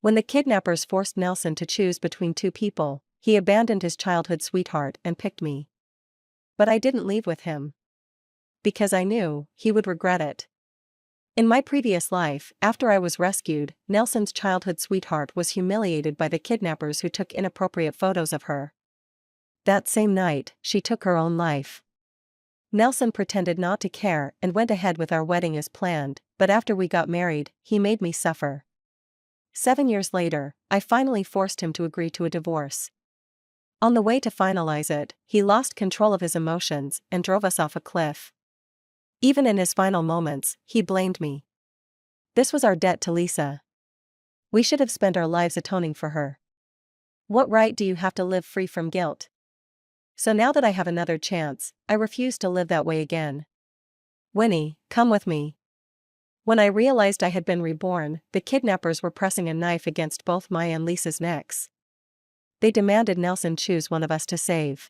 When the kidnappers forced Nelson to choose between two people, he abandoned his childhood sweetheart and picked me. But I didn't leave with him. Because I knew he would regret it. In my previous life, after I was rescued, Nelson's childhood sweetheart was humiliated by the kidnappers who took inappropriate photos of her. That same night, she took her own life. Nelson pretended not to care and went ahead with our wedding as planned, but after we got married, he made me suffer. 7 years later, I finally forced him to agree to a divorce. On the way to finalize it, he lost control of his emotions and drove us off a cliff. Even in his final moments, he blamed me. This was our debt to Lisa. We should have spent our lives atoning for her. What right do you have to live free from guilt? So now that I have another chance, I refuse to live that way again. Winnie, come with me. When I realized I had been reborn, the kidnappers were pressing a knife against both my and Lisa's necks. They demanded Nelson choose one of us to save.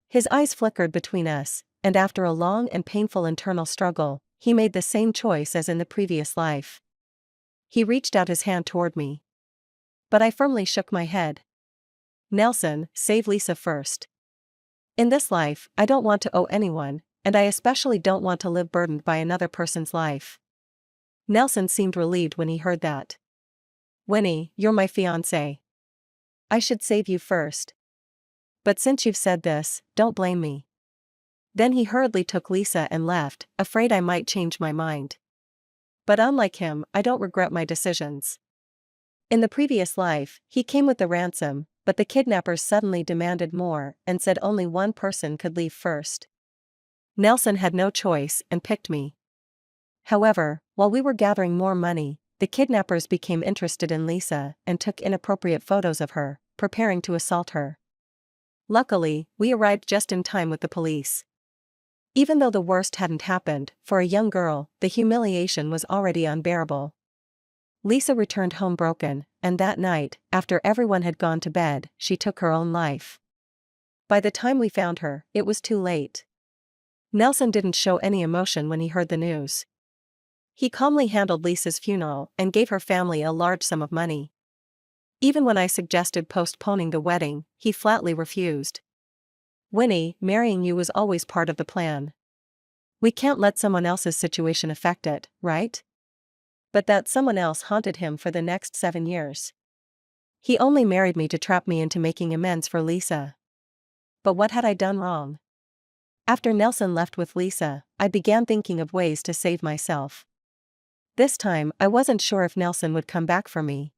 His eyes flickered between us, and after a long and painful internal struggle, he made the same choice as in the previous life. He reached out his hand toward me. But I firmly shook my head. Nelson, save Lisa first. In this life, I don't want to owe anyone, and I especially don't want to live burdened by another person's life. Nelson seemed relieved when he heard that. Winnie, you're my fiancée. I should save you first. But since you've said this, don't blame me. Then he hurriedly took Lisa and left, afraid I might change my mind. But unlike him, I don't regret my decisions. In the previous life, he came with the ransom, but the kidnappers suddenly demanded more and said only one person could leave first. Nelson had no choice and picked me. However, while we were gathering more money, the kidnappers became interested in Lisa and took inappropriate photos of her, preparing to assault her. Luckily, we arrived just in time with the police. Even though the worst hadn't happened, for a young girl, the humiliation was already unbearable. Lisa returned home broken, and that night, after everyone had gone to bed, she took her own life. By the time we found her, it was too late. Nelson didn't show any emotion when he heard the news. He calmly handled Lisa's funeral and gave her family a large sum of money. Even when I suggested postponing the wedding, he flatly refused. Winnie, marrying you was always part of the plan. We can't let someone else's situation affect it, right? But that someone else haunted him for the next 7 years. He only married me to trap me into making amends for Lisa. But what had I done wrong? After Nelson left with Lisa, I began thinking of ways to save myself. This time, I wasn't sure if Nelson would come back for me.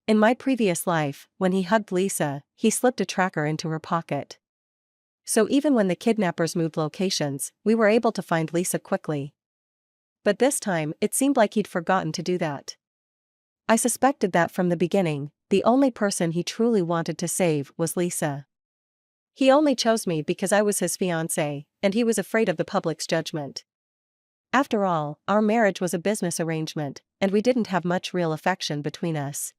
In my previous life, when he hugged Lisa, he slipped a tracker into her pocket. So even when the kidnappers moved locations, we were able to find Lisa quickly. But this time, it seemed like he'd forgotten to do that. I suspected that from the beginning, the only person he truly wanted to save was Lisa. He only chose me because I was his fiancée, and he was afraid of the public's judgment. After all, our marriage was a business arrangement, and we didn't have much real affection between us.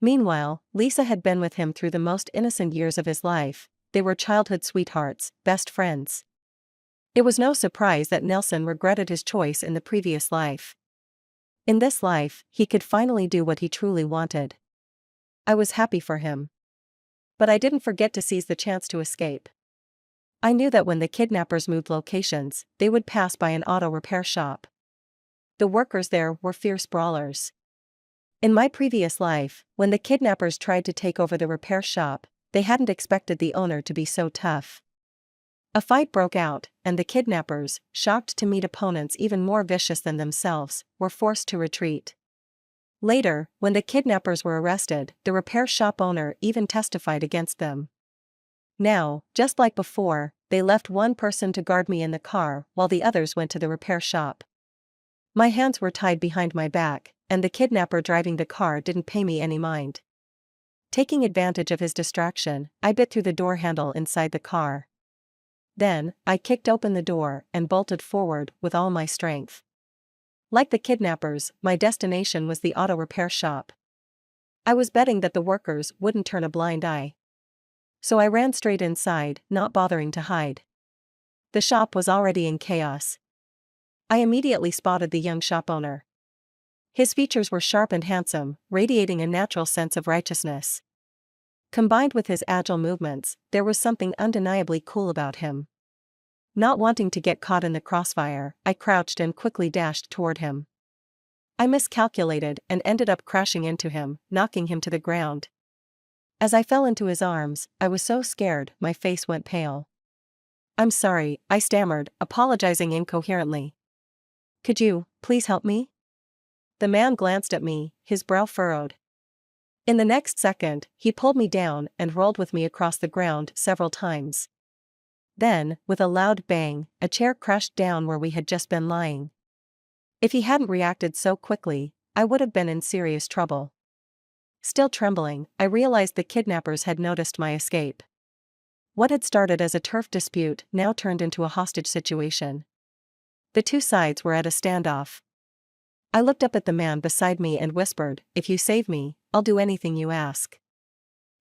Meanwhile, Lisa had been with him through the most innocent years of his life. They were childhood sweethearts, best friends. It was no surprise that Nelson regretted his choice in the previous life. In this life, he could finally do what he truly wanted. I was happy for him. But I didn't forget to seize the chance to escape. I knew that when the kidnappers moved locations, they would pass by an auto repair shop. The workers there were fierce brawlers. In my previous life, when the kidnappers tried to take over the repair shop, they hadn't expected the owner to be so tough. A fight broke out, and the kidnappers, shocked to meet opponents even more vicious than themselves, were forced to retreat. Later, when the kidnappers were arrested, the repair shop owner even testified against them. Now, just like before, they left one person to guard me in the car while the others went to the repair shop. My hands were tied behind my back, and the kidnapper driving the car didn't pay me any mind. Taking advantage of his distraction, I bit through the door handle inside the car. Then, I kicked open the door and bolted forward with all my strength. Like the kidnappers, my destination was the auto repair shop. I was betting that the workers wouldn't turn a blind eye. So I ran straight inside, not bothering to hide. The shop was already in chaos. I immediately spotted the young shop owner. His features were sharp and handsome, radiating a natural sense of righteousness. Combined with his agile movements, there was something undeniably cool about him. Not wanting to get caught in the crossfire, I crouched and quickly dashed toward him. I miscalculated and ended up crashing into him, knocking him to the ground. As I fell into his arms, I was so scared, my face went pale. "I'm sorry," I stammered, apologizing incoherently. "Could you, please help me?" The man glanced at me, his brow furrowed. In the next second, he pulled me down and rolled with me across the ground several times. Then, with a loud bang, a chair crashed down where we had just been lying. If he hadn't reacted so quickly, I would have been in serious trouble. Still trembling, I realized the kidnappers had noticed my escape. What had started as a turf dispute now turned into a hostage situation. The two sides were at a standoff. I looked up at the man beside me and whispered, "If you save me, I'll do anything you ask."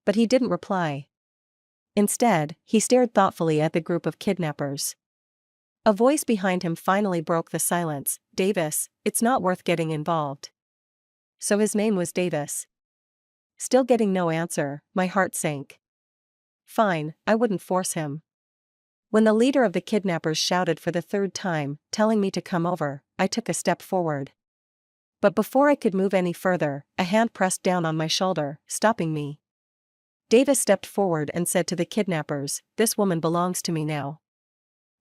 But he didn't reply. Instead, he stared thoughtfully at the group of kidnappers. A voice behind him finally broke the silence. "Davis, it's not worth getting involved." So his name was Davis. Still getting no answer, my heart sank. Fine, I wouldn't force him. When the leader of the kidnappers shouted for the third time, telling me to come over, I took a step forward. But before I could move any further, a hand pressed down on my shoulder, stopping me. Davis stepped forward and said to the kidnappers, "This woman belongs to me now."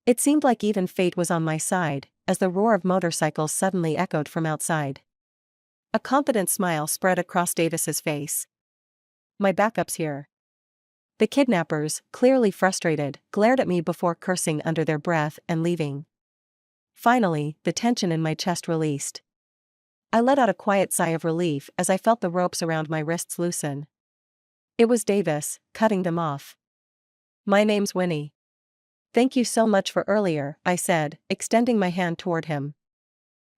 It seemed like even fate was on my side, as the roar of motorcycles suddenly echoed from outside. A confident smile spread across Davis's face. "My backup's here." The kidnappers, clearly frustrated, glared at me before cursing under their breath and leaving. Finally, the tension in my chest released. I let out a quiet sigh of relief as I felt the ropes around my wrists loosen. It was Davis, cutting them off. "My name's Winnie. Thank you so much for earlier," I said, extending my hand toward him.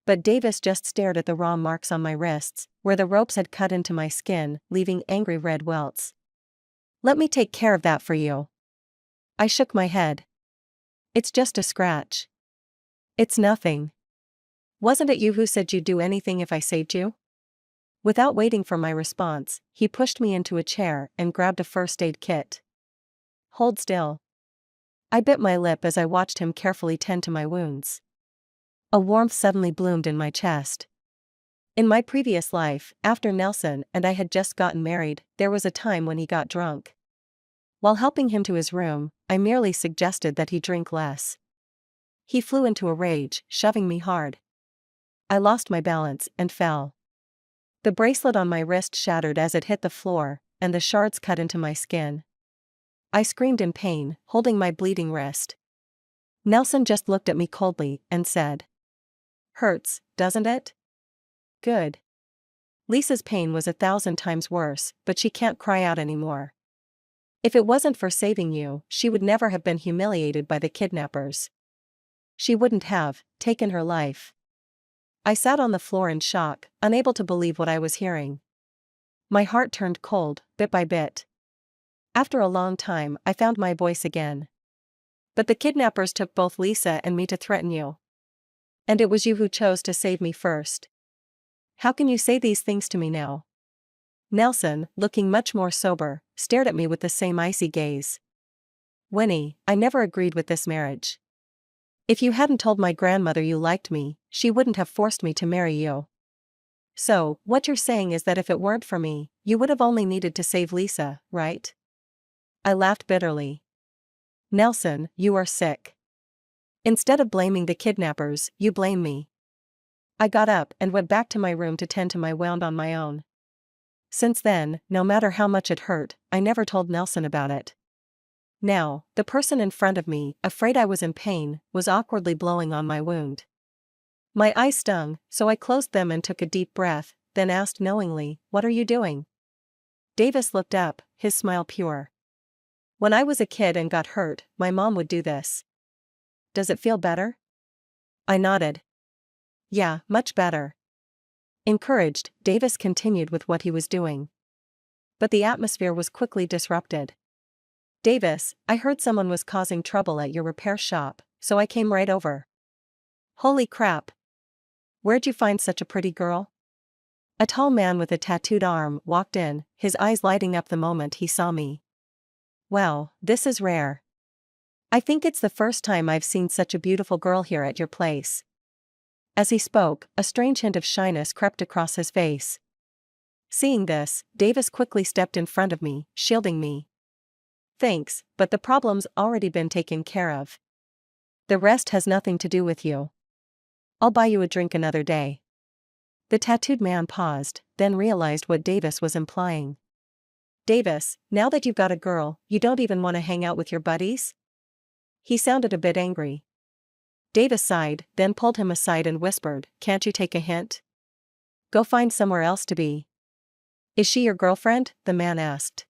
But Davis just stared at the raw marks on my wrists, where the ropes had cut into my skin, leaving angry red welts. "Let me take care of that for you." I shook my head. "It's just a scratch." "It's nothing. Wasn't it you who said you'd do anything if I saved you?" Without waiting for my response, he pushed me into a chair and grabbed a first aid kit. "Hold still." I bit my lip as I watched him carefully tend to my wounds. A warmth suddenly bloomed in my chest. In my previous life, after Nelson and I had just gotten married, there was a time when he got drunk. While helping him to his room, I merely suggested that he drink less. He flew into a rage, shoving me hard. I lost my balance and fell. The bracelet on my wrist shattered as it hit the floor, and the shards cut into my skin. I screamed in pain, holding my bleeding wrist. Nelson just looked at me coldly and said, "Hurts, doesn't it? Good." Lisa's pain was 1,000 times worse, but she can't cry out anymore. If it wasn't for saving you, she would never have been humiliated by the kidnappers. She wouldn't have taken her life. I sat on the floor in shock, unable to believe what I was hearing. My heart turned cold, bit by bit. After a long time, I found my voice again. "But the kidnappers took both Lisa and me to threaten you. And it was you who chose to save me first. How can you say these things to me now?" Nelson, looking much more sober, stared at me with the same icy gaze. "Winnie, I never agreed with this marriage. If you hadn't told my grandmother you liked me, she wouldn't have forced me to marry you. So, what you're saying is that if it weren't for me, you would have only needed to save Lisa, right?" I laughed bitterly. "Nelson, you are sick. Instead of blaming the kidnappers, you blame me." I got up and went back to my room to tend to my wound on my own. Since then, no matter how much it hurt, I never told Nelson about it. Now, the person in front of me, afraid I was in pain, was awkwardly blowing on my wound. My eyes stung, so I closed them and took a deep breath, then asked knowingly, "What are you doing?" Davis looked up, his smile pure. "When I was a kid and got hurt, my mom would do this." "Does it feel better?" I nodded. "Yeah, much better." Encouraged, Davis continued with what he was doing. But the atmosphere was quickly disrupted. "Davis, I heard someone was causing trouble at your repair shop, so I came right over." "Holy crap! Where'd you find such a pretty girl?" A tall man with a tattooed arm walked in, his eyes lighting up the moment he saw me. Wow, this is rare. I think it's the first time I've seen such a beautiful girl here at your place. As he spoke, a strange hint of shyness crept across his face. Seeing this, Davis quickly stepped in front of me, shielding me. Thanks, but the problem's already been taken care of. The rest has nothing to do with you. I'll buy you a drink another day. The tattooed man paused, then realized what Davis was implying. Davis, now that you've got a girl, you don't even want to hang out with your buddies? He sounded a bit angry. Davis sighed, then pulled him aside and whispered, "Can't you take a hint? Go find somewhere else to be." "Is she your girlfriend?" the man asked.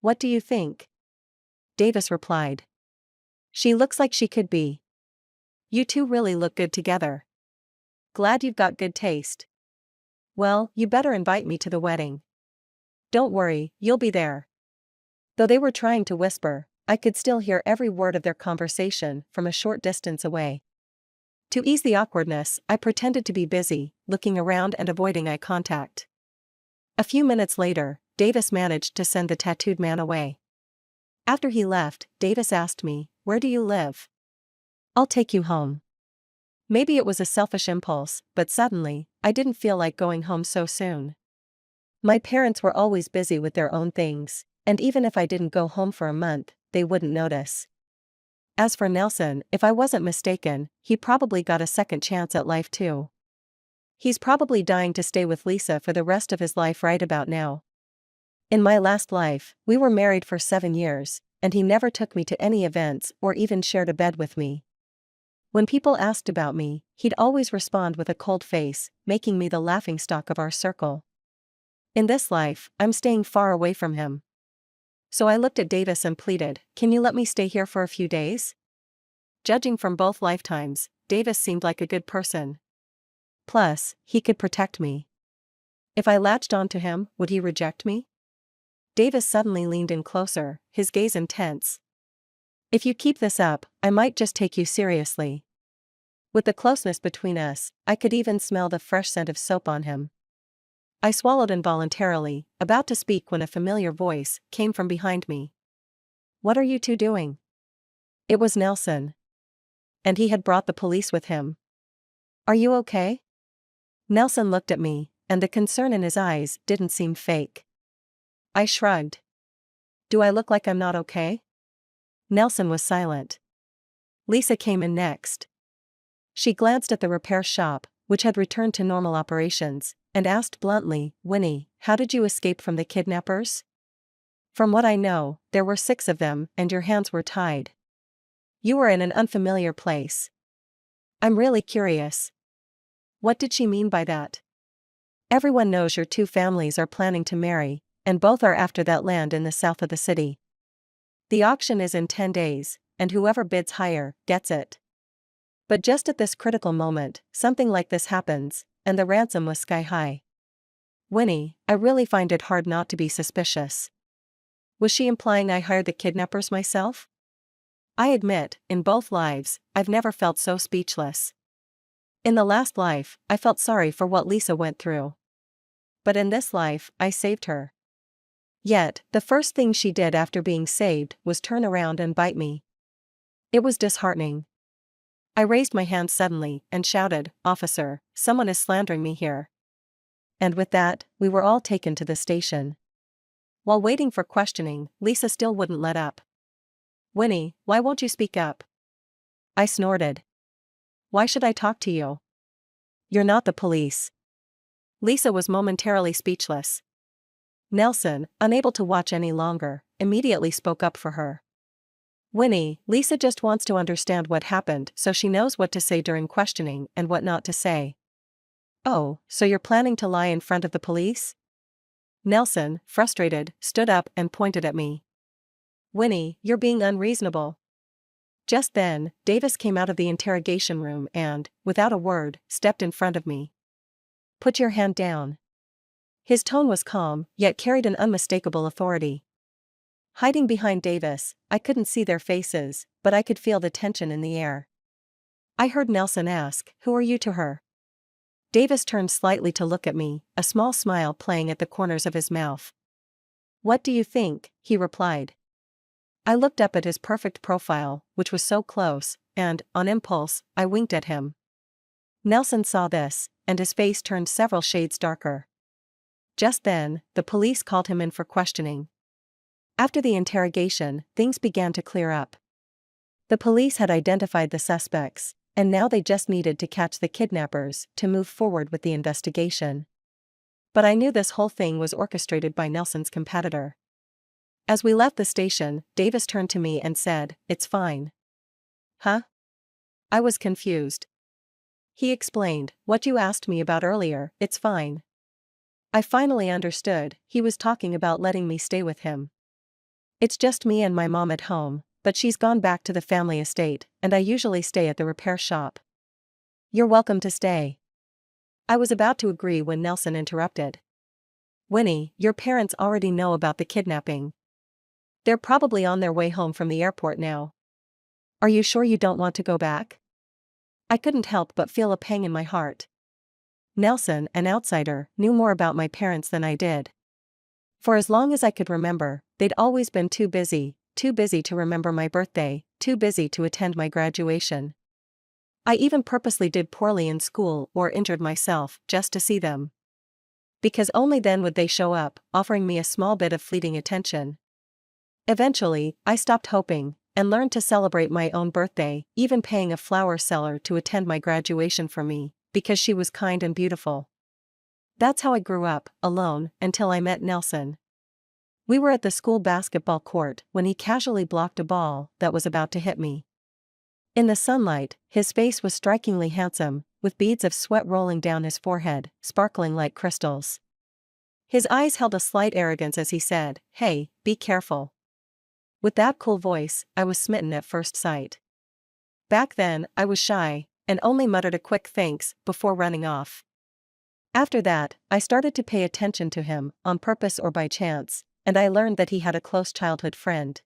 "What do you think?" Davis replied. "She looks like she could be. You two really look good together. Glad you've got good taste. Well, you better invite me to the wedding. Don't worry, you'll be there." Though they were trying to whisper, I could still hear every word of their conversation from a short distance away. To ease the awkwardness, I pretended to be busy, looking around and avoiding eye contact. A few minutes later, Davis managed to send the tattooed man away. After he left, Davis asked me, "Where do you live? I'll take you home." Maybe it was a selfish impulse, but suddenly, I didn't feel like going home so soon. My parents were always busy with their own things, and even if I didn't go home for a month, they wouldn't notice. As for Nelson, if I wasn't mistaken, he probably got a second chance at life too. He's probably dying to stay with Lisa for the rest of his life right about now. In my last life, we were married for 7 years, and he never took me to any events or even shared a bed with me. When people asked about me, he'd always respond with a cold face, making me the laughingstock of our circle. In this life, I'm staying far away from him. So I looked at Davis and pleaded, "Can you let me stay here for a few days?" Judging from both lifetimes, Davis seemed like a good person. Plus, he could protect me. If I latched onto him, would he reject me? Davis suddenly leaned in closer, his gaze intense. "If you keep this up, I might just take you seriously." With the closeness between us, I could even smell the fresh scent of soap on him. I swallowed involuntarily, about to speak when a familiar voice came from behind me. "What are you two doing?" It was Nelson. And he had brought the police with him. "Are you okay?" Nelson looked at me, and the concern in his eyes didn't seem fake. I shrugged. "Do I look like I'm not okay?" Nelson was silent. Lisa came in next. She glanced at the repair shop, which had returned to normal operations, and asked bluntly, "Winnie, how did you escape from the kidnappers? From what I know, there were 6 of them, and your hands were tied. You were in an unfamiliar place." "I'm really curious. What did she mean by that?" "Everyone knows your 2 families are planning to marry, and both are after that land in the south of the city. The auction is in 10 days, and whoever bids higher, gets it. But just at this critical moment, something like this happens, and the ransom was sky high. Winnie, I really find it hard not to be suspicious." Was she implying I hired the kidnappers myself? I admit, in both lives, I've never felt so speechless. In the last life, I felt sorry for what Lisa went through. But in this life, I saved her. Yet, the first thing she did after being saved was turn around and bite me. It was disheartening. I raised my hand suddenly and shouted, "Officer, someone is slandering me here." And with that, we were all taken to the station. While waiting for questioning, Lisa still wouldn't let up. "Winnie, why won't you speak up?" I snorted. "Why should I talk to you? You're not the police." Lisa was momentarily speechless. Nelson, unable to watch any longer, immediately spoke up for her. "Winnie, Lisa just wants to understand what happened so she knows what to say during questioning and what not to say." "Oh, so you're planning to lie in front of the police?" Nelson, frustrated, stood up and pointed at me. "Winnie, you're being unreasonable." Just then, Davis came out of the interrogation room and, without a word, stepped in front of me. "Put your hand down." His tone was calm, yet carried an unmistakable authority. Hiding behind Davis, I couldn't see their faces, but I could feel the tension in the air. I heard Nelson ask, "Who are you to her?" Davis turned slightly to look at me, a small smile playing at the corners of his mouth. "What do you think?" he replied. I looked up at his perfect profile, which was so close, and, on impulse, I winked at him. Nelson saw this, and his face turned several shades darker. Just then, the police called him in for questioning. After the interrogation, things began to clear up. The police had identified the suspects, and now they just needed to catch the kidnappers to move forward with the investigation. But I knew this whole thing was orchestrated by Nelson's competitor. As we left the station, Davis turned to me and said, "It's fine." Huh? I was confused. He explained, "What you asked me about earlier, it's fine." I finally understood, he was talking about letting me stay with him. "It's just me and my mom at home, but she's gone back to the family estate, and I usually stay at the repair shop." "You're welcome to stay." I was about to agree when Nelson interrupted. "Winnie, your parents already know about the kidnapping. They're probably on their way home from the airport now. Are you sure you don't want to go back?" I couldn't help but feel a pang in my heart. Nelson, an outsider, knew more about my parents than I did. For as long as I could remember, they'd always been too busy to remember my birthday, too busy to attend my graduation. I even purposely did poorly in school or injured myself just to see them. Because only then would they show up, offering me a small bit of fleeting attention. Eventually, I stopped hoping, and learned to celebrate my own birthday, even paying a flower seller to attend my graduation for me, because she was kind and beautiful. That's how I grew up, alone, until I met Nelson. We were at the school basketball court when he casually blocked a ball that was about to hit me. In the sunlight, his face was strikingly handsome, with beads of sweat rolling down his forehead, sparkling like crystals. His eyes held a slight arrogance as he said, "Hey, be careful." With that cool voice, I was smitten at first sight. Back then, I was shy, and only muttered a quick thanks before running off. After that, I started to pay attention to him, on purpose or by chance, and I learned that he had a close childhood friend.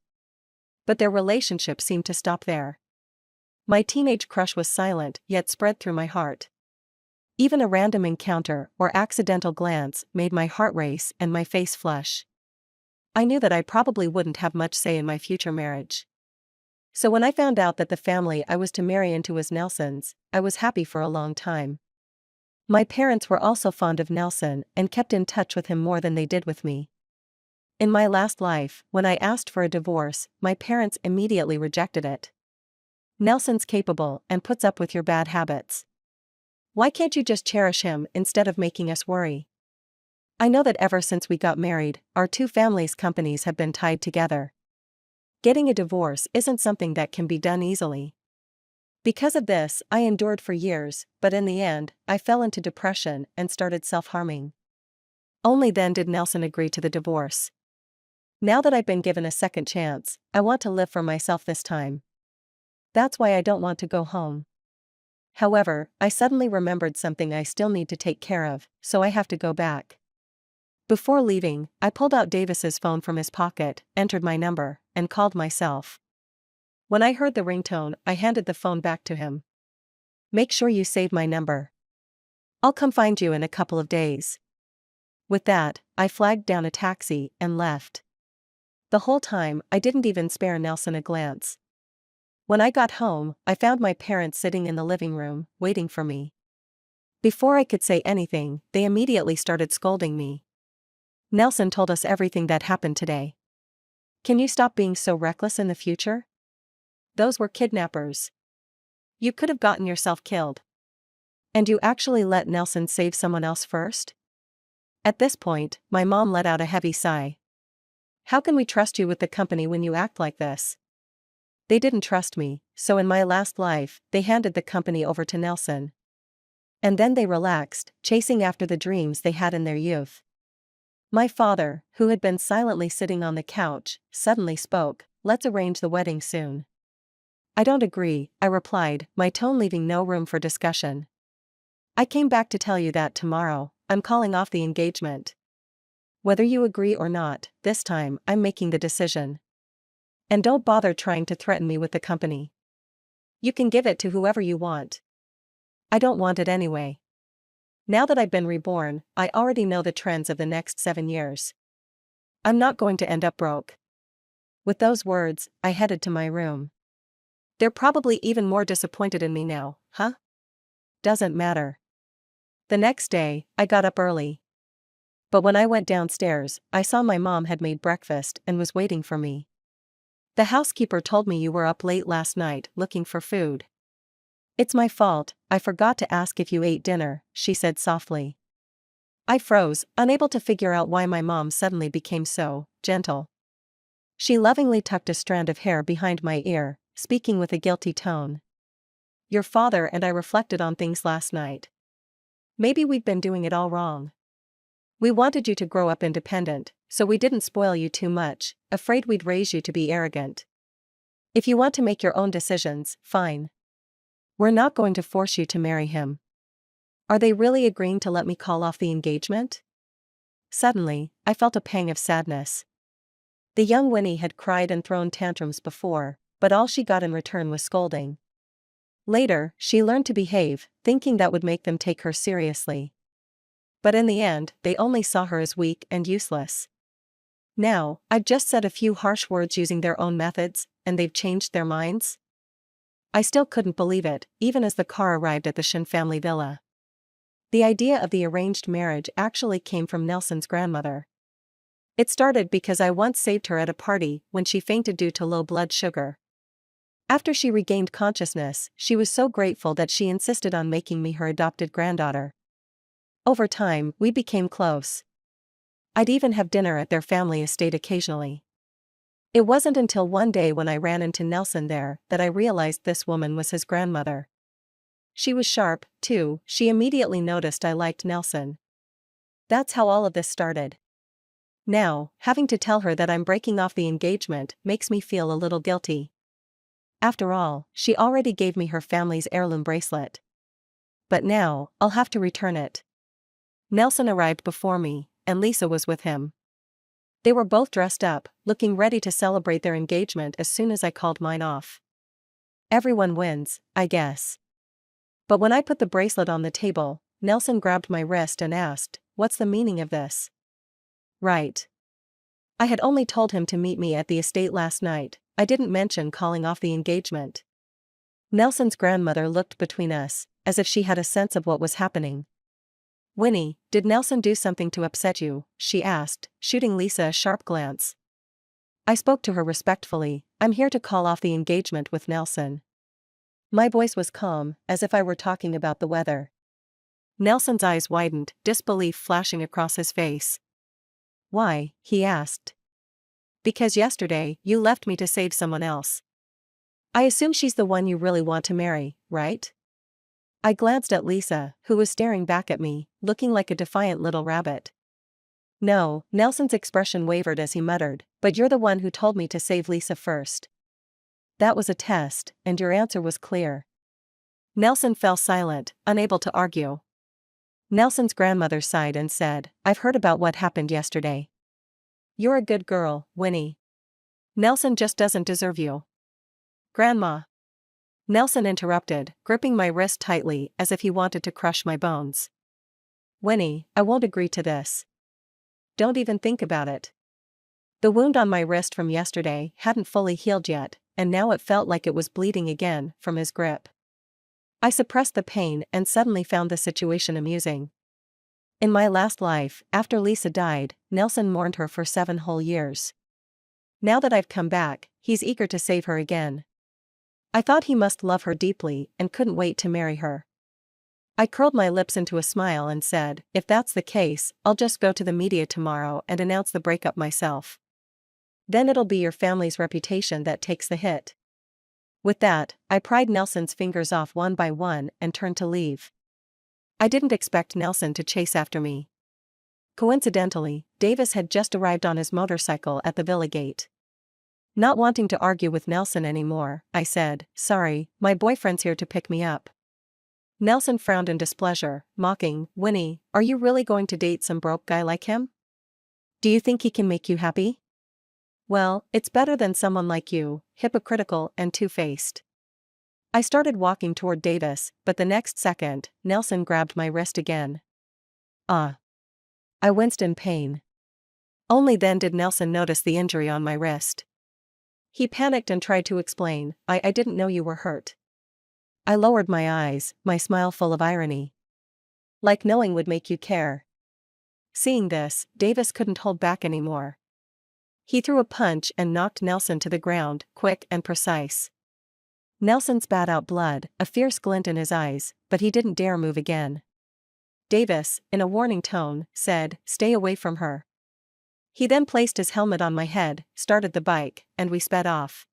But their relationship seemed to stop there. My teenage crush was silent yet spread through my heart. Even a random encounter or accidental glance made my heart race and my face flush. I knew that I probably wouldn't have much say in my future marriage. So when I found out that the family I was to marry into was Nelson's, I was happy for a long time. My parents were also fond of Nelson and kept in touch with him more than they did with me. In my last life, when I asked for a divorce, my parents immediately rejected it. "Nelson's capable and puts up with your bad habits. Why can't you just cherish him instead of making us worry?" I know that ever since we got married, our two families' companies have been tied together. Getting a divorce isn't something that can be done easily. Because of this, I endured for years, but in the end, I fell into depression and started self-harming. Only then did Nelson agree to the divorce. Now that I've been given a second chance, I want to live for myself this time. That's why I don't want to go home. However, I suddenly remembered something I still need to take care of, so I have to go back. Before leaving, I pulled out Davis's phone from his pocket, entered my number, and called myself. When I heard the ringtone, I handed the phone back to him. "Make sure you save my number. I'll come find you in a couple of days." With that, I flagged down a taxi and left. The whole time, I didn't even spare Nelson a glance. When I got home, I found my parents sitting in the living room, waiting for me. Before I could say anything, they immediately started scolding me. "Nelson told us everything that happened today. Can you stop being so reckless in the future? Those were kidnappers. You could have gotten yourself killed. And you actually let Nelson save someone else first?" At this point, my mom let out a heavy sigh. "How can we trust you with the company when you act like this?" They didn't trust me, so in my last life, they handed the company over to Nelson. And then they relaxed, chasing after the dreams they had in their youth. My father, who had been silently sitting on the couch, suddenly spoke, "Let's arrange the wedding soon." "I don't agree," I replied, my tone leaving no room for discussion. "I came back to tell you that tomorrow, I'm calling off the engagement. Whether you agree or not, this time I'm making the decision. And don't bother trying to threaten me with the company. You can give it to whoever you want. I don't want it anyway." Now that I've been reborn, I already know the trends of the next 7 years. I'm not going to end up broke. With those words, I headed to my room. They're probably even more disappointed in me now, huh? Doesn't matter. The next day, I got up early. But when I went downstairs, I saw my mom had made breakfast and was waiting for me. The housekeeper told me you were up late last night looking for food. It's my fault, I forgot to ask if you ate dinner, she said softly. I froze, unable to figure out why my mom suddenly became so gentle. She lovingly tucked a strand of hair behind my ear, speaking with a guilty tone. Your father and I reflected on things last night. Maybe we'd been doing it all wrong. We wanted you to grow up independent, so we didn't spoil you too much, afraid we'd raise you to be arrogant. If you want to make your own decisions, fine. We're not going to force you to marry him. Are they really agreeing to let me call off the engagement? Suddenly, I felt a pang of sadness. The young Winnie had cried and thrown tantrums before, but all she got in return was scolding. Later, she learned to behave, thinking that would make them take her seriously. But in the end, they only saw her as weak and useless. Now, I'd just said a few harsh words using their own methods, and they've changed their minds? I still couldn't believe it, even as the car arrived at the Shin family villa. The idea of the arranged marriage actually came from Nelson's grandmother. It started because I once saved her at a party when she fainted due to low blood sugar. After she regained consciousness, she was so grateful that she insisted on making me her adopted granddaughter. Over time, we became close. I'd even have dinner at their family estate occasionally. It wasn't until one day when I ran into Nelson there that I realized this woman was his grandmother. She was sharp, too. She immediately noticed I liked Nelson. That's how all of this started. Now, having to tell her that I'm breaking off the engagement makes me feel a little guilty. After all, she already gave me her family's heirloom bracelet. But now, I'll have to return it. Nelson arrived before me, and Lisa was with him. They were both dressed up, looking ready to celebrate their engagement as soon as I called mine off. Everyone wins, I guess. But when I put the bracelet on the table, Nelson grabbed my wrist and asked, "What's the meaning of this?" Right. I had only told him to meet me at the estate last night. I didn't mention calling off the engagement. Nelson's grandmother looked between us, as if she had a sense of what was happening. Winnie, did Nelson do something to upset you? She asked, shooting Lisa a sharp glance. I spoke to her respectfully. I'm here to call off the engagement with Nelson. My voice was calm, as if I were talking about the weather. Nelson's eyes widened, disbelief flashing across his face. Why? He asked. Because yesterday, you left me to save someone else. I assume she's the one you really want to marry, right? I glanced at Lisa, who was staring back at me, looking like a defiant little rabbit. No, Nelson's expression wavered as he muttered, but you're the one who told me to save Lisa first. That was a test, and your answer was clear. Nelson fell silent, unable to argue. Nelson's grandmother sighed and said, I've heard about what happened yesterday. You're a good girl, Winnie. Nelson just doesn't deserve you. Grandma. Nelson interrupted, gripping my wrist tightly as if he wanted to crush my bones. Winnie, I won't agree to this. Don't even think about it. The wound on my wrist from yesterday hadn't fully healed yet, and now it felt like it was bleeding again from his grip. I suppressed the pain and suddenly found the situation amusing. In my last life, after Lisa died, Nelson mourned her for 7 whole years. Now that I've come back, he's eager to save her again. I thought he must love her deeply and couldn't wait to marry her. I curled my lips into a smile and said, if that's the case, I'll just go to the media tomorrow and announce the breakup myself. Then it'll be your family's reputation that takes the hit. With that, I pried Nelson's fingers off one by one and turned to leave. I didn't expect Nelson to chase after me. Coincidentally, Davis had just arrived on his motorcycle at the villa gate. Not wanting to argue with Nelson anymore, I said, sorry, my boyfriend's here to pick me up. Nelson frowned in displeasure, mocking, Winnie, are you really going to date some broke guy like him? Do you think he can make you happy? Well, it's better than someone like you, hypocritical and two-faced. I started walking toward Davis, but the next second, Nelson grabbed my wrist again. Ah. I winced in pain. Only then did Nelson notice the injury on my wrist. He panicked and tried to explain, I didn't know you were hurt. I lowered my eyes, my smile full of irony. Like knowing would make you care. Seeing this, Davis couldn't hold back anymore. He threw a punch and knocked Nelson to the ground, quick and precise. Nelson spat out blood, a fierce glint in his eyes, but he didn't dare move again. Davis, in a warning tone, said, "Stay away from her." He then placed his helmet on my head, started the bike, and we sped off.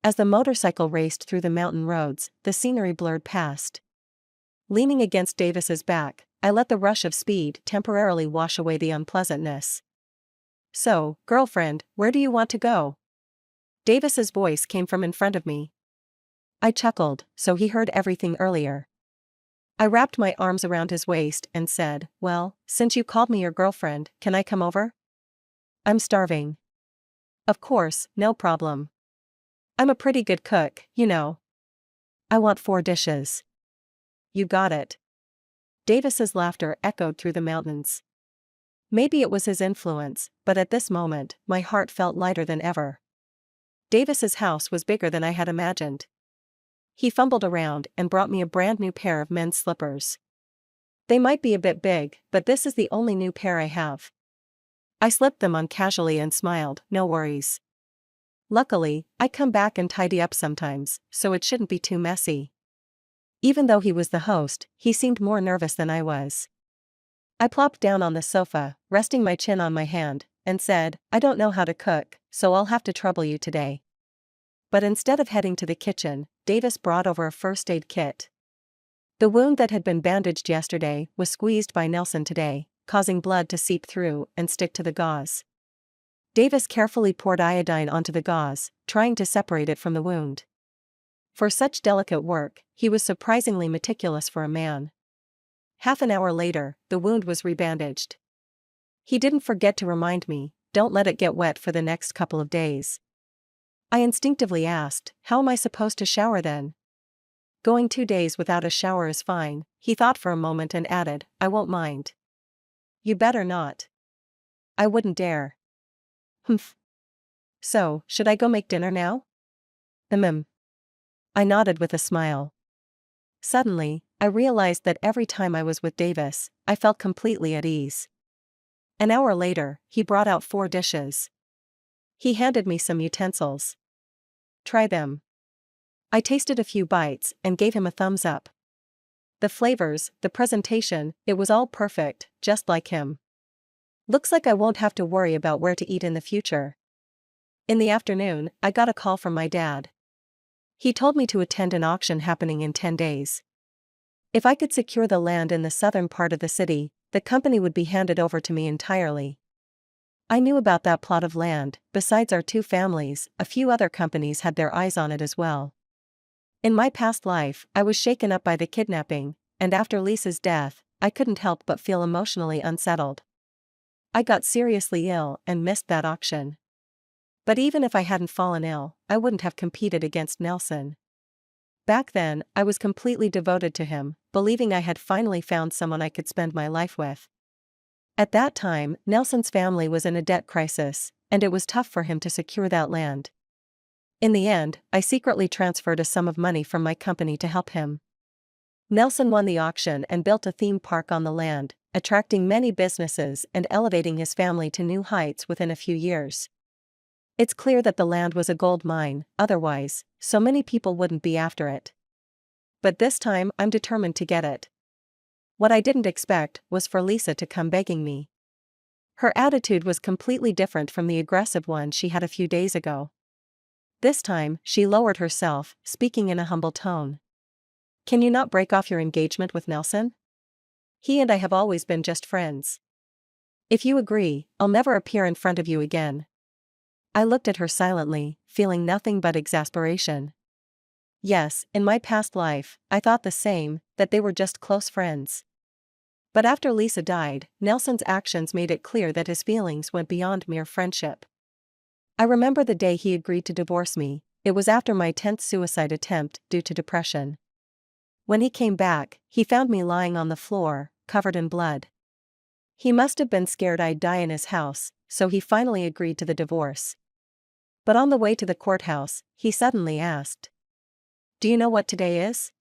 As the motorcycle raced through the mountain roads, the scenery blurred past. Leaning against Davis's back, I let the rush of speed temporarily wash away the unpleasantness. "So, girlfriend, where do you want to go?" Davis's voice came from in front of me. I chuckled, so he heard everything earlier. I wrapped my arms around his waist and said, "Well, since you called me your girlfriend, can I come over? I'm starving." "Of course, no problem. I'm a pretty good cook, you know. I want 4 dishes." "You got it." Davis's laughter echoed through the mountains. Maybe it was his influence, but at this moment, my heart felt lighter than ever. Davis's house was bigger than I had imagined. He fumbled around and brought me a brand new pair of men's slippers. "They might be a bit big, but this is the only new pair I have." I slipped them on casually and smiled, "No worries. Luckily, I come back and tidy up sometimes, so it shouldn't be too messy." Even though he was the host, he seemed more nervous than I was. I plopped down on the sofa, resting my chin on my hand, and said, "I don't know how to cook, so I'll have to trouble you today." But instead of heading to the kitchen, Davis brought over a first aid kit. The wound that had been bandaged yesterday was squeezed by Nelson today, causing blood to seep through and stick to the gauze. Davis carefully poured iodine onto the gauze, trying to separate it from the wound. For such delicate work, he was surprisingly meticulous for a man. Half an hour later, the wound was rebandaged. He didn't forget to remind me, "Don't let it get wet for the next couple of days." I instinctively asked, "How am I supposed to shower then?" "Going 2 days without a shower is fine." He thought for a moment and added, "I won't mind." "You better not." "I wouldn't dare." "Humph. So, should I go make dinner now?" I nodded with a smile. Suddenly, I realized that every time I was with Davis, I felt completely at ease. An hour later, he brought out 4 dishes. He handed me some utensils. "Try them." I tasted a few bites and gave him a thumbs up. The flavors, the presentation, it was all perfect, just like him. Looks like I won't have to worry about where to eat in the future. In the afternoon, I got a call from my dad. He told me to attend an auction happening in 10 days. If I could secure the land in the southern part of the city, the company would be handed over to me entirely. I knew about that plot of land. Besides our 2 families, a few other companies had their eyes on it as well. In my past life, I was shaken up by the kidnapping, and after Lisa's death, I couldn't help but feel emotionally unsettled. I got seriously ill and missed that auction. But even if I hadn't fallen ill, I wouldn't have competed against Nelson. Back then, I was completely devoted to him, believing I had finally found someone I could spend my life with. At that time, Nelson's family was in a debt crisis, and it was tough for him to secure that land. In the end, I secretly transferred a sum of money from my company to help him. Nelson won the auction and built a theme park on the land, attracting many businesses and elevating his family to new heights within a few years. It's clear that the land was a gold mine, otherwise, so many people wouldn't be after it. But this time I'm determined to get it. What I didn't expect was for Lisa to come begging me. Her attitude was completely different from the aggressive one she had a few days ago. This time, she lowered herself, speaking in a humble tone. "Can you not break off your engagement with Nelson? He and I have always been just friends. If you agree, I'll never appear in front of you again." I looked at her silently, feeling nothing but exasperation. Yes, in my past life, I thought the same, that they were just close friends. But after Lisa died, Nelson's actions made it clear that his feelings went beyond mere friendship. I remember the day he agreed to divorce me. It was after my 10th suicide attempt due to depression. When he came back, he found me lying on the floor, covered in blood. He must have been scared I'd die in his house, so he finally agreed to the divorce. But on the way to the courthouse, he suddenly asked, "Do you know what today is?"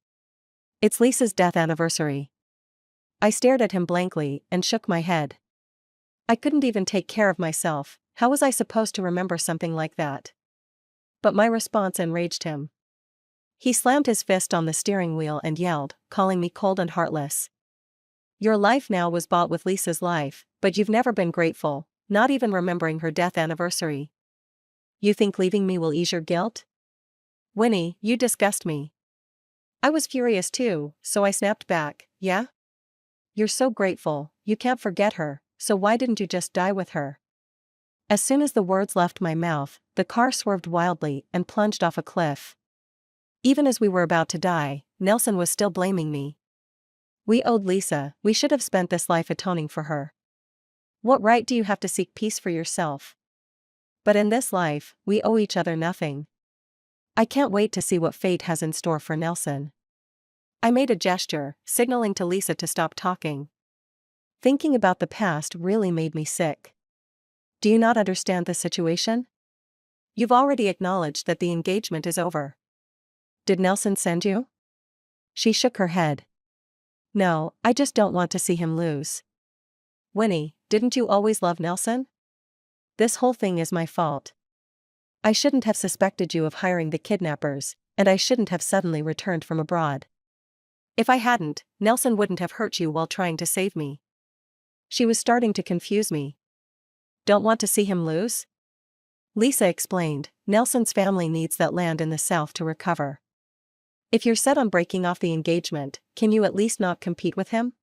"It's Lisa's death anniversary." I stared at him blankly and shook my head. I couldn't even take care of myself. How was I supposed to remember something like that? But my response enraged him. He slammed his fist on the steering wheel and yelled, calling me cold and heartless. "Your life now was bought with Lisa's life, but you've never been grateful, not even remembering her death anniversary. You think leaving me will ease your guilt? Winnie, you disgust me." I was furious too, so I snapped back, "Yeah? You're so grateful, you can't forget her, so why didn't you just die with her?" As soon as the words left my mouth, the car swerved wildly and plunged off a cliff. Even as we were about to die, Nelson was still blaming me. "We owed Lisa, we should have spent this life atoning for her. What right do you have to seek peace for yourself? But in this life, we owe each other nothing." I can't wait to see what fate has in store for Nelson. I made a gesture, signaling to Lisa to stop talking. Thinking about the past really made me sick. "Do you not understand the situation? You've already acknowledged that the engagement is over. Did Nelson send you?" She shook her head. "No, I just don't want to see him lose." "Winnie, didn't you always love Nelson? This whole thing is my fault. I shouldn't have suspected you of hiring the kidnappers, and I shouldn't have suddenly returned from abroad. If I hadn't, Nelson wouldn't have hurt you while trying to save me." She was starting to confuse me. "Don't want to see him lose?" Lisa explained, "Nelson's family needs that land in the south to recover. If you're set on breaking off the engagement, can you at least not compete with him?"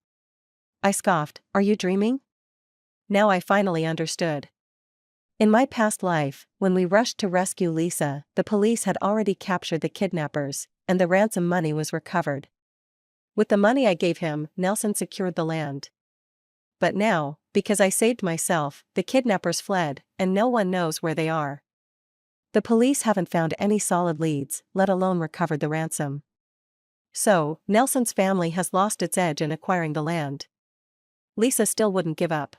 I scoffed, "Are you dreaming?" Now I finally understood. In my past life, when we rushed to rescue Lisa, the police had already captured the kidnappers, and the ransom money was recovered. With the money I gave him, Nelson secured the land. But now, because I saved myself, the kidnappers fled, and no one knows where they are. The police haven't found any solid leads, let alone recovered the ransom. So, Nelson's family has lost its edge in acquiring the land. Lisa still wouldn't give up.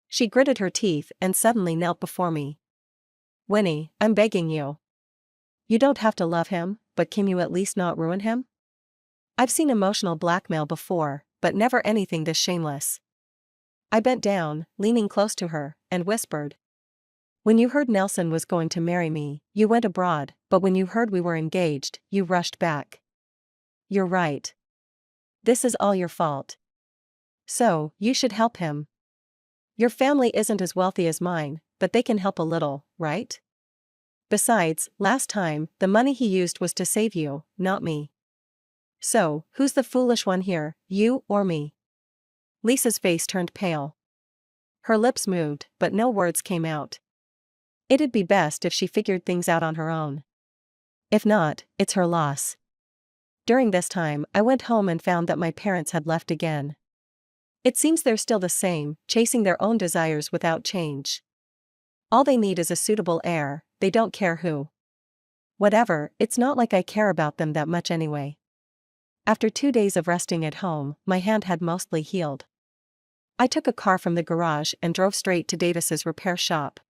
She gritted her teeth and suddenly knelt before me. "Winnie, I'm begging you. You don't have to love him, but can you at least not ruin him?" I've seen emotional blackmail before, but never anything this shameless. I bent down, leaning close to her, and whispered. "When you heard Nelson was going to marry me, you went abroad, but when you heard we were engaged, you rushed back. You're right. This is all your fault. So, you should help him. Your family isn't as wealthy as mine, but they can help a little, right? Besides, last time, the money he used was to save you, not me. So, who's the foolish one here, you or me?" Lisa's face turned pale. Her lips moved, but no words came out. It'd be best if she figured things out on her own. If not, it's her loss. During this time, I went home and found that my parents had left again. It seems they're still the same, chasing their own desires without change. All they need is a suitable heir, they don't care who. Whatever, it's not like I care about them that much anyway. After 2 days of resting at home, my hand had mostly healed. I took a car from the garage and drove straight to Davis's repair shop.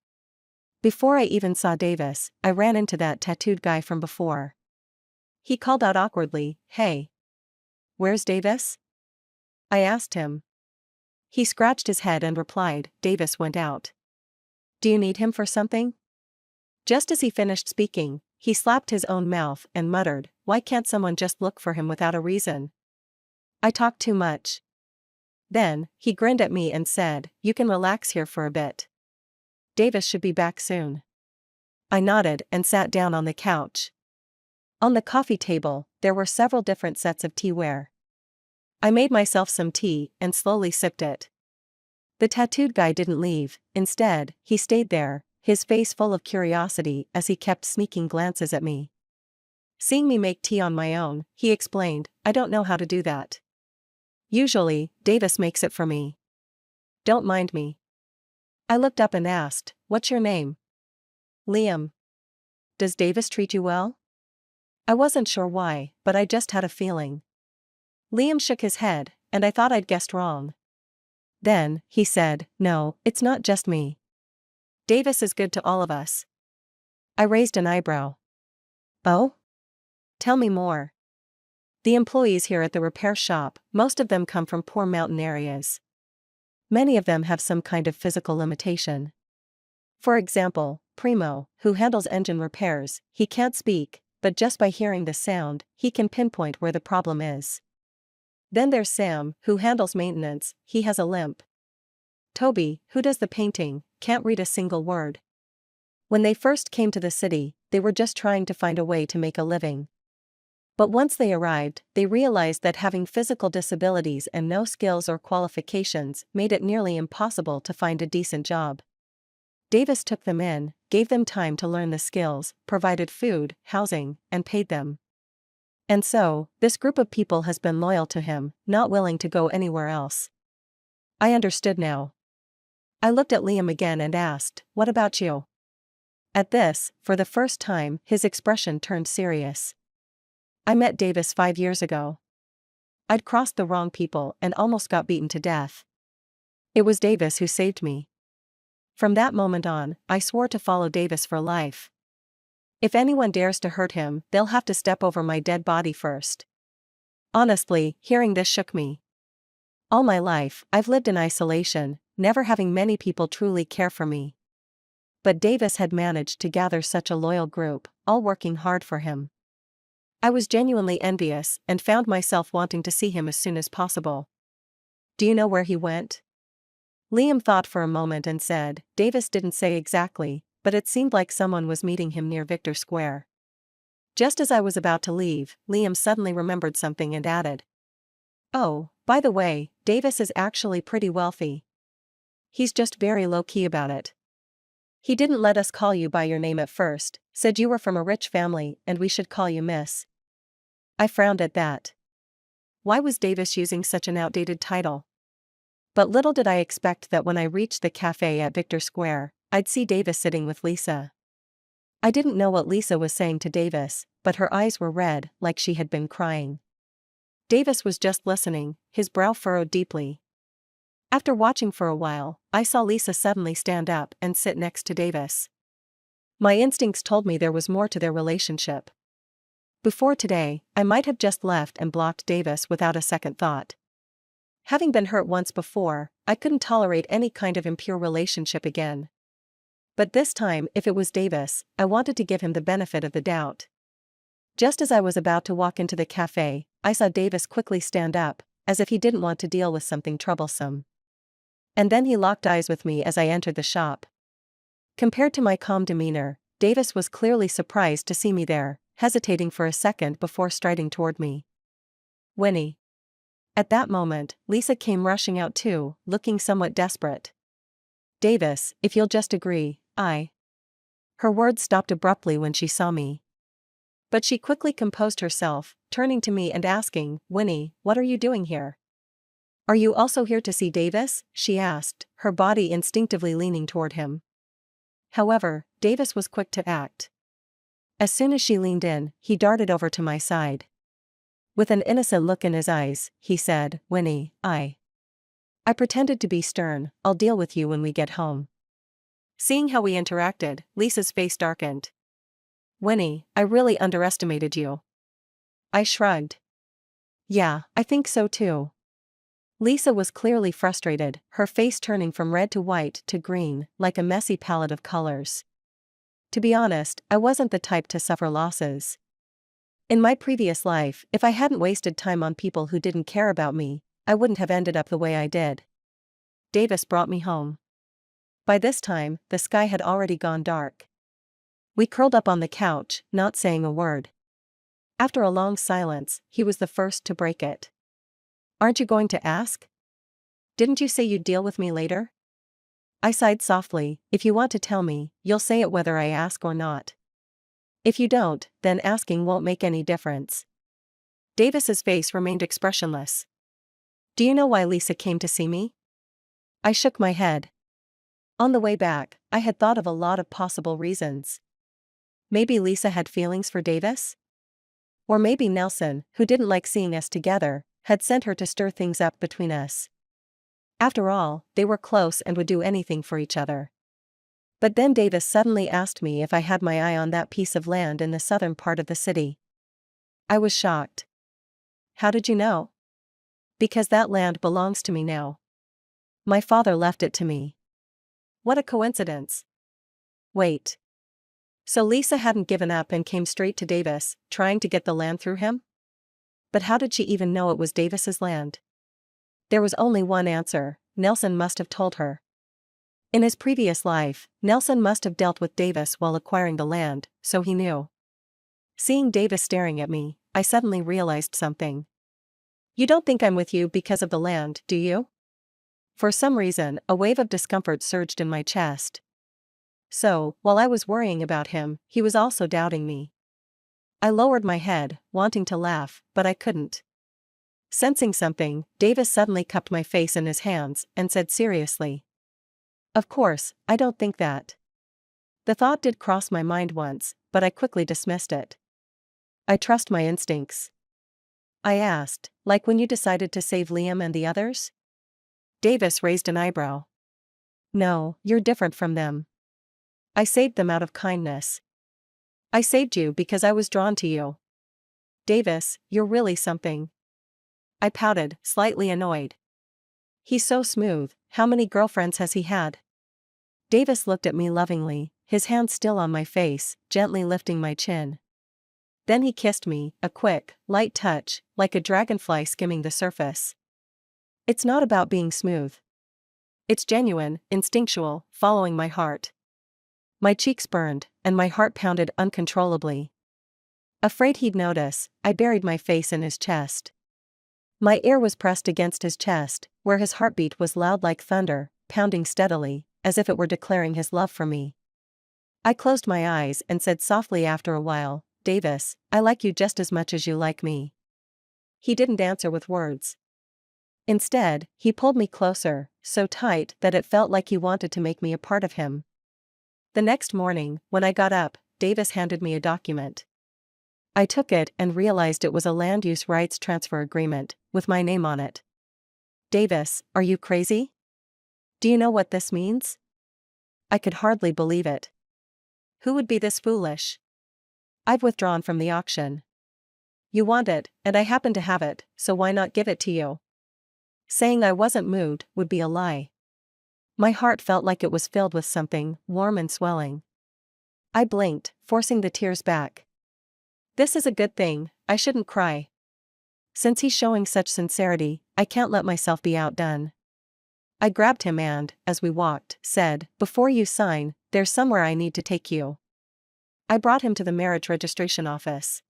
Before I even saw Davis, I ran into that tattooed guy from before. He called out awkwardly, "Hey. Where's Davis?" I asked him. He scratched his head and replied, "Davis went out." "Do you need him for something?" Just as he finished speaking, he slapped his own mouth and muttered, "Why can't someone just look for him without a reason? I talk too much." Then, he grinned at me and said, "You can relax here for a bit. Davis should be back soon." I nodded and sat down on the couch. On the coffee table, there were several different sets of teaware. I made myself some tea and slowly sipped it. The tattooed guy didn't leave, instead, he stayed there, his face full of curiosity as he kept sneaking glances at me. Seeing me make tea on my own, he explained, "I don't know how to do that. Usually, Davis makes it for me. Don't mind me." I looked up and asked, "What's your name?" "Liam." "Does Davis treat you well?" I wasn't sure why, but I just had a feeling. Liam shook his head, and I thought I'd guessed wrong. Then, he said, "No, it's not just me. Davis is good to all of us." I raised an eyebrow. "Oh? Tell me more." "The employees here at the repair shop, most of them come from poor mountain areas. Many of them have some kind of physical limitation. For example, Primo, who handles engine repairs, he can't speak, but just by hearing the sound, he can pinpoint where the problem is. Then there's Sam, who handles maintenance, he has a limp. Toby, who does the painting, can't read a single word. When they first came to the city, they were just trying to find a way to make a living. But once they arrived, they realized that having physical disabilities and no skills or qualifications made it nearly impossible to find a decent job. Davis took them in, gave them time to learn the skills, provided food, housing, and paid them. And so, this group of people has been loyal to him, not willing to go anywhere else." I understood now. I looked at Liam again and asked, "What about you?" At this, for the first time, his expression turned serious. "I met Davis 5 years ago. I'd crossed the wrong people and almost got beaten to death. It was Davis who saved me. From that moment on, I swore to follow Davis for life. If anyone dares to hurt him, they'll have to step over my dead body first." Honestly, hearing this shook me. All my life, I've lived in isolation, never having many people truly care for me. But Davis had managed to gather such a loyal group, all working hard for him. I was genuinely envious and found myself wanting to see him as soon as possible. "Do you know where he went?" Liam thought for a moment and said, "Davis didn't say exactly, but it seemed like someone was meeting him near Victor Square." Just as I was about to leave, Liam suddenly remembered something and added, "Oh, by the way, Davis is actually pretty wealthy. He's just very low-key about it. He didn't let us call you by your name at first, said you were from a rich family and we should call you Miss." I frowned at that. Why was Davis using such an outdated title? But little did I expect that when I reached the cafe at Victor Square, I'd see Davis sitting with Lisa. I didn't know what Lisa was saying to Davis, but her eyes were red, like she had been crying. Davis was just listening, his brow furrowed deeply. After watching for a while, I saw Lisa suddenly stand up and sit next to Davis. My instincts told me there was more to their relationship. Before today, I might have just left and blocked Davis without a second thought. Having been hurt once before, I couldn't tolerate any kind of impure relationship again. But this time, if it was Davis, I wanted to give him the benefit of the doubt. Just as I was about to walk into the cafe, I saw Davis quickly stand up, as if he didn't want to deal with something troublesome. And then he locked eyes with me as I entered the shop. Compared to my calm demeanor, Davis was clearly surprised to see me there, hesitating for a second before striding toward me. "Winnie." At that moment, Lisa came rushing out too, looking somewhat desperate. "Davis, if you'll just agree, I..." Her words stopped abruptly when she saw me. But she quickly composed herself, turning to me and asking, "Winnie, what are you doing here?" "Are you also here to see Davis?" she asked, her body instinctively leaning toward him. However, Davis was quick to act. As soon as she leaned in, he darted over to my side. With an innocent look in his eyes, he said, "Winnie, I pretended to be stern, I'll deal with you when we get home." Seeing how we interacted, Lisa's face darkened. "Winnie, I really underestimated you." I shrugged. "Yeah, I think so too." Lisa was clearly frustrated, her face turning from red to white to green, like a messy palette of colors. To be honest, I wasn't the type to suffer losses. In my previous life, if I hadn't wasted time on people who didn't care about me, I wouldn't have ended up the way I did. Davis brought me home. By this time, the sky had already gone dark. We curled up on the couch, not saying a word. After a long silence, he was the first to break it. "Aren't you going to ask? Didn't you say you'd deal with me later?" I sighed softly. "If you want to tell me, you'll say it whether I ask or not. If you don't, then asking won't make any difference." Davis's face remained expressionless. "Do you know why Lisa came to see me?" I shook my head. On the way back, I had thought of a lot of possible reasons. Maybe Lisa had feelings for Davis? Or maybe Nelson, who didn't like seeing us together, had sent her to stir things up between us. After all, they were close and would do anything for each other. But then Davis suddenly asked me if I had my eye on that piece of land in the southern part of the city. I was shocked. How did you know? Because that land belongs to me now. My father left it to me. What a coincidence. Wait. So Lisa hadn't given up and came straight to Davis, trying to get the land through him? But how did she even know it was Davis's land? There was only one answer: Nelson must have told her. In his previous life, Nelson must have dealt with Davis while acquiring the land, so he knew. Seeing Davis staring at me, I suddenly realized something. You don't think I'm with you because of the land, do you? For some reason, a wave of discomfort surged in my chest. So, while I was worrying about him, he was also doubting me. I lowered my head, wanting to laugh, but I couldn't. Sensing something, Davis suddenly cupped my face in his hands and said seriously, "Of course, I don't think that." The thought did cross my mind once, but I quickly dismissed it. I trust my instincts. I asked, like when you decided to save Liam and the others? Davis raised an eyebrow. No, you're different from them. I saved them out of kindness. I saved you because I was drawn to you. Davis, you're really something. I pouted, slightly annoyed. He's so smooth. How many girlfriends has he had? Davis looked at me lovingly, his hand still on my face, gently lifting my chin. Then he kissed me, a quick, light touch, like a dragonfly skimming the surface. It's not about being smooth. It's genuine, instinctual, following my heart. My cheeks burned, and my heart pounded uncontrollably. Afraid he'd notice, I buried my face in his chest. My ear was pressed against his chest, where his heartbeat was loud like thunder, pounding steadily, as if it were declaring his love for me. I closed my eyes and said softly after a while, "Davis, I like you just as much as you like me." He didn't answer with words. Instead, he pulled me closer, so tight that it felt like he wanted to make me a part of him. The next morning, when I got up, Davis handed me a document. I took it and realized it was a land use rights transfer agreement, with my name on it. Davis, are you crazy? Do you know what this means? I could hardly believe it. Who would be this foolish? I've withdrawn from the auction. You want it, and I happen to have it, so why not give it to you? Saying I wasn't moved would be a lie. My heart felt like it was filled with something warm and swelling. I blinked, forcing the tears back. This is a good thing, I shouldn't cry. Since he's showing such sincerity, I can't let myself be outdone. I grabbed him and, as we walked, said, "Before you sign, there's somewhere I need to take you." I brought him to the marriage registration office.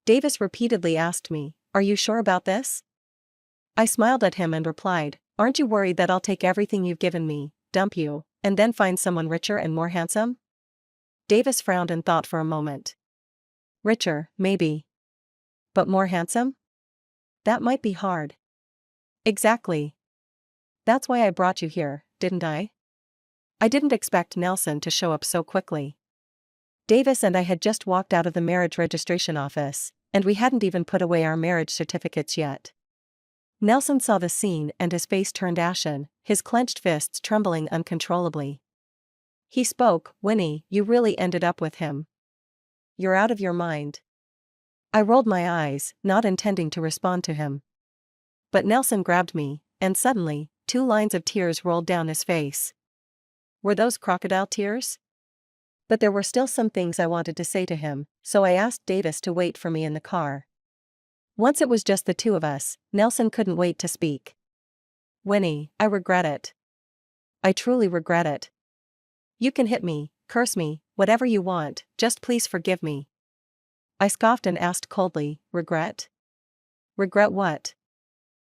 Davis repeatedly asked me, "Are you sure about this?" I smiled at him and replied, "Aren't you worried that I'll take everything you've given me, dump you, and then find someone richer and more handsome?" Davis frowned and thought for a moment. Richer, maybe. But more handsome? That might be hard. Exactly. That's why I brought you here, didn't I? I didn't expect Nelson to show up so quickly. Davis and I had just walked out of the marriage registration office, and we hadn't even put away our marriage certificates yet. Nelson saw the scene and his face turned ashen, his clenched fists trembling uncontrollably. He spoke, "Winnie, you really ended up with him. You're out of your mind." I rolled my eyes, not intending to respond to him. But Nelson grabbed me, and suddenly, 2 lines of tears rolled down his face. Were those crocodile tears? But there were still some things I wanted to say to him, so I asked Davis to wait for me in the car. Once it was just the two of us, Nelson couldn't wait to speak. "Winnie, I regret it. I truly regret it. You can hit me, curse me, whatever you want, just please forgive me." I scoffed and asked coldly, "Regret? Regret what?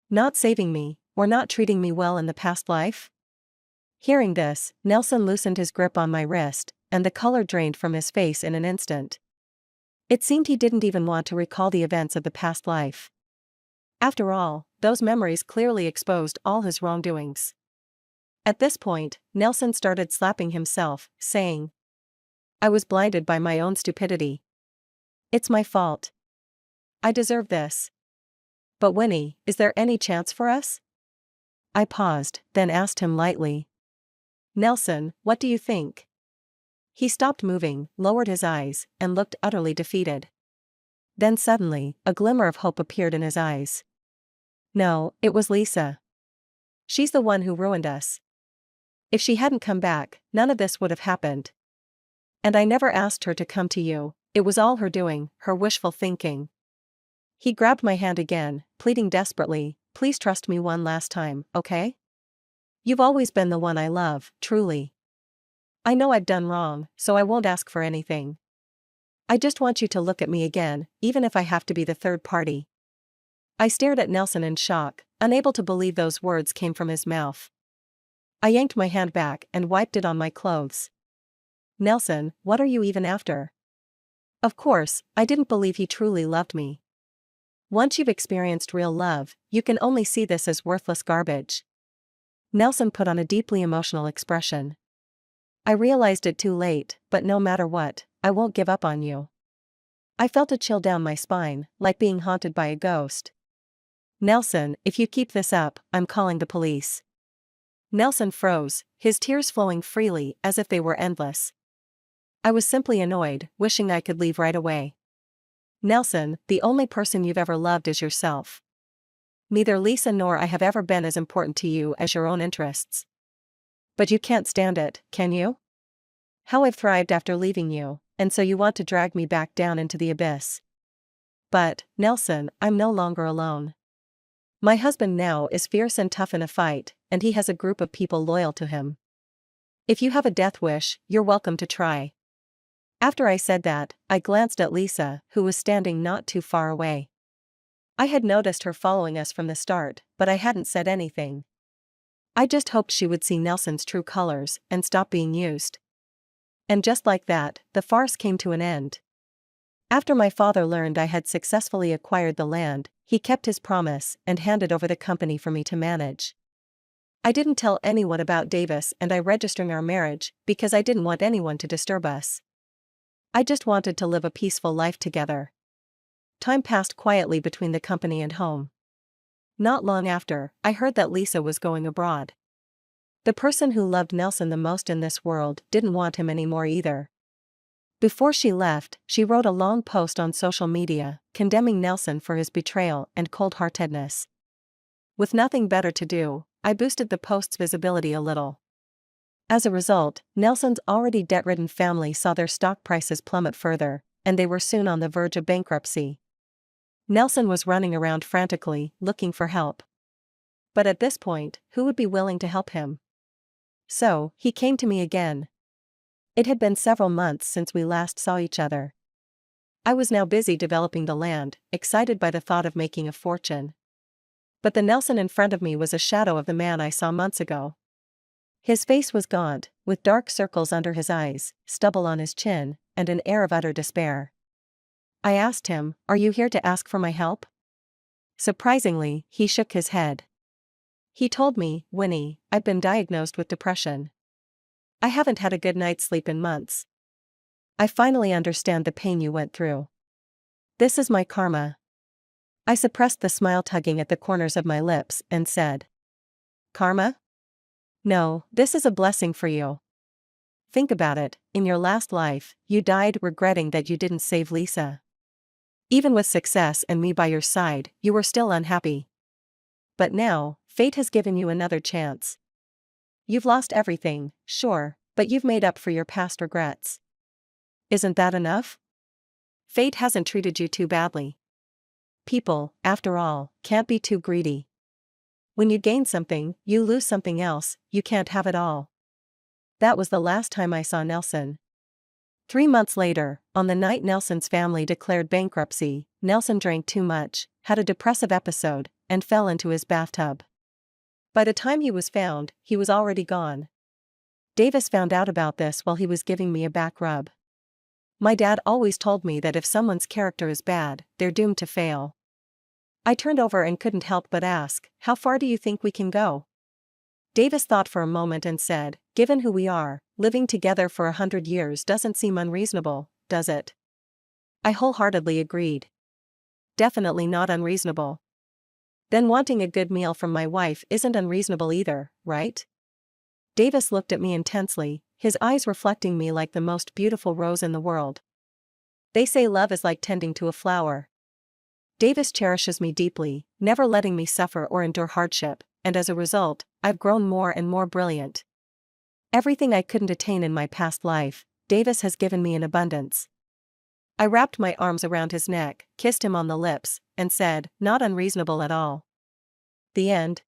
Not saving me, or not treating me well in the past life?" Hearing this, Nelson loosened his grip on my wrist, and the color drained from his face in an instant. It seemed he didn't even want to recall the events of the past life. After all, those memories clearly exposed all his wrongdoings. At this point, Nelson started slapping himself, saying, "I was blinded by my own stupidity. It's my fault. I deserve this. But Winnie, is there any chance for us? I paused, then asked him lightly. Nelson, what do you think? He stopped moving, lowered his eyes, and looked utterly defeated. Then suddenly, a glimmer of hope appeared in his eyes. No, it was Lisa. She's the one who ruined us. If she hadn't come back, none of this would have happened. And I never asked her to come to you, it was all her doing, her wishful thinking. He grabbed my hand again, pleading desperately, please trust me one last time, okay? You've always been the one I love, truly. I know I've done wrong, so I won't ask for anything. I just want you to look at me again, even if I have to be the third party. I stared at Nelson in shock, unable to believe those words came from his mouth. I yanked my hand back and wiped it on my clothes. Nelson, what are you even after? Of course, I didn't believe he truly loved me. Once you've experienced real love, you can only see this as worthless garbage. Nelson put on a deeply emotional expression. I realized it too late, but no matter what, I won't give up on you. I felt a chill down my spine, like being haunted by a ghost. Nelson, if you keep this up, I'm calling the police. Nelson froze, his tears flowing freely as if they were endless. I was simply annoyed, wishing I could leave right away. Nelson, the only person you've ever loved is yourself. Neither Lisa nor I have ever been as important to you as your own interests. But you can't stand it, can you? How I've thrived after leaving you, and so you want to drag me back down into the abyss. But, Nelson, I'm no longer alone. My husband now is fierce and tough in a fight, and he has a group of people loyal to him. If you have a death wish, you're welcome to try. After I said that, I glanced at Lisa, who was standing not too far away. I had noticed her following us from the start, but I hadn't said anything. I just hoped she would see Nelson's true colors and stop being used. And just like that, the farce came to an end. After my father learned I had successfully acquired the land, he kept his promise and handed over the company for me to manage. I didn't tell anyone about Davis and I registering our marriage because I didn't want anyone to disturb us. I just wanted to live a peaceful life together. Time passed quietly between the company and home. Not long after, I heard that Lisa was going abroad. The person who loved Nelson the most in this world didn't want him anymore either. Before she left, she wrote a long post on social media, condemning Nelson for his betrayal and cold-heartedness. With nothing better to do, I boosted the post's visibility a little. As a result, Nelson's already debt-ridden family saw their stock prices plummet further, and they were soon on the verge of bankruptcy. Nelson was running around frantically, looking for help. But at this point, who would be willing to help him? So, he came to me again. It had been several months since we last saw each other. I was now busy developing the land, excited by the thought of making a fortune. But the Nelson in front of me was a shadow of the man I saw months ago. His face was gaunt, with dark circles under his eyes, stubble on his chin, and an air of utter despair. I asked him, "Are you here to ask for my help?" Surprisingly, he shook his head. He told me, "Winnie, I've been diagnosed with depression. I haven't had a good night's sleep in months. I finally understand the pain you went through. This is my karma." I suppressed the smile tugging at the corners of my lips and said, "Karma? No, this is a blessing for you. Think about it, in your last life, you died regretting that you didn't save Lisa. Even with success and me by your side, you were still unhappy. But now, fate has given you another chance. You've lost everything, sure, but you've made up for your past regrets. Isn't that enough? Fate hasn't treated you too badly. People, after all, can't be too greedy. When you gain something, you lose something else, you can't have it all." That was the last time I saw Nelson. 3 months later, on the night Nelson's family declared bankruptcy, Nelson drank too much, had a depressive episode, and fell into his bathtub. By the time he was found, he was already gone. Davis found out about this while he was giving me a back rub. My dad always told me that if someone's character is bad, they're doomed to fail. I turned over and couldn't help but ask, "How far do you think we can go?" Davis thought for a moment and said, "Given who we are, living together for 100 years doesn't seem unreasonable, does it?" I wholeheartedly agreed. Definitely not unreasonable. Then wanting a good meal from my wife isn't unreasonable either, right? Davis looked at me intensely, his eyes reflecting me like the most beautiful rose in the world. They say love is like tending to a flower. Davis cherishes me deeply, never letting me suffer or endure hardship, and as a result, I've grown more and more brilliant. Everything I couldn't attain in my past life, Davis has given me in abundance. I wrapped my arms around his neck, kissed him on the lips, and said, not unreasonable at all. The end.